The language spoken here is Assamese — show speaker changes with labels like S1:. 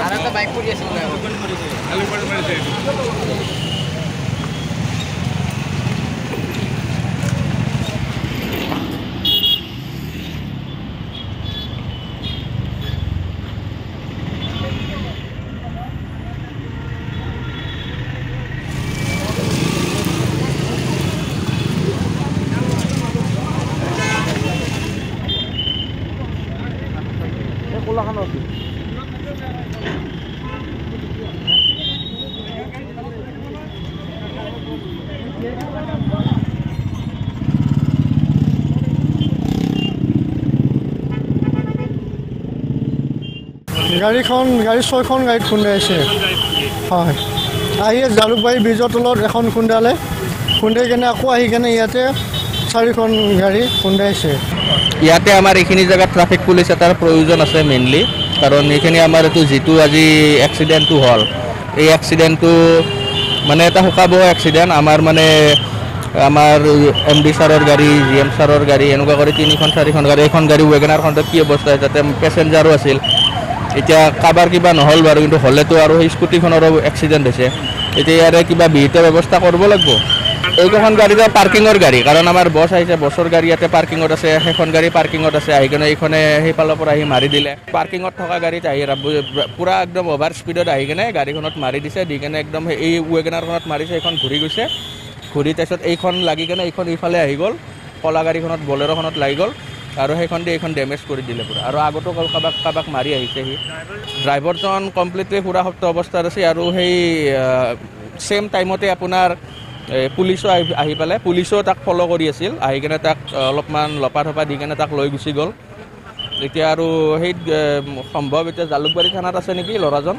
S1: আর একটা বাইক পড়ে আছে কোলাখানো আছে
S2: গাড়ী 6খন গাড়ীত খুন্দাইছে হয় আহি জালুকবাৰী ব্ৰিজৰ তলত এখন খুন্দালে খুন্দাই কেনে আকৌ আহি কেনে ইয়াতে 4খন গাড়ী খুন্দাইছে
S3: ইয়াতে আমাৰ এইখিনি জায়গাত ট্ৰাফিক পুলিচ এটাৰ প্ৰয়োজন আছে মেইনলি কাৰণ এইখিনি আমাৰ এইটো যেটো আজি এক্সিডেন্টটো হল এই এক্সিডেন্টটো মানে এটা হুকাব এক্সিডেন্ট আমাৰ মানে আমাৰ এমডি সাৰৰ গাড়ী জিএম সাৰৰ গাড়ী এনেকুৱা কৰি 3খন 4খন গাড়ী এখন গাড়ী ওয়েগনাৰখন কি অৱস্থা যাতে পেছেঞ্জাৰো আছিল এতিয়া কাবাৰ কিবা নহল বাৰু কিন্তু হলেতো আৰু এই স্কুটিখনৰো এক্সিডেন্ট হৈছে এতিয়া ইয়াৰে কিবা বিহিত ব্যৱস্থা কৰিব লাগিব এইখন গাড়ীটা পাৰ্কিঙৰ গাড়ী কাৰণ আমাৰ বছ আহিছে বছৰ গাড়ী ইয়াতে পাৰ্কিঙত আছে সেইখন গাড়ী পাৰ্কিঙত আছে আহি কেনে এইখনে সেইফালৰ পৰা আহি মাৰি দিলে পাৰ্কিঙত থকা গাড়ীত আহি পুৰা একদম অভাৰ স্পীডত আহি কেনে গাড়ীখনত মাৰি দিছে দি কেনে একদম এই ওয়েগনাৰখনত মাৰিছে এইখন ঘূৰি গৈছে ঘূৰি তাৰপিছত এইখন লাগি কেনে এইখন ইফালে আহি গ'ল কলা গাড়ীখনত বলেৰ'খনত লাগি গ'ল আৰু সেইখন দি এইখন ডেমেজ কৰি দিলে পুৰা আৰু আগতো কাবাক মাৰি আহিছে সি ড্ৰাইভাৰজন কমপ্লিটলি পুৰা সপ্ত অৱস্থাত আছে আৰু সেই সেম টাইমতে আপোনাৰ পুলিচো আহি পেলাই পুলিচো তাক ফলো কৰি আছিল আহি কেনে তাক অলপমান লপা থপা দি কেনে তাক লৈ গুচি গ'ল এতিয়া আৰু সেই সম্ভৱ এতিয়া জালুকবাৰী থানাত আছে নেকি ল'ৰাজন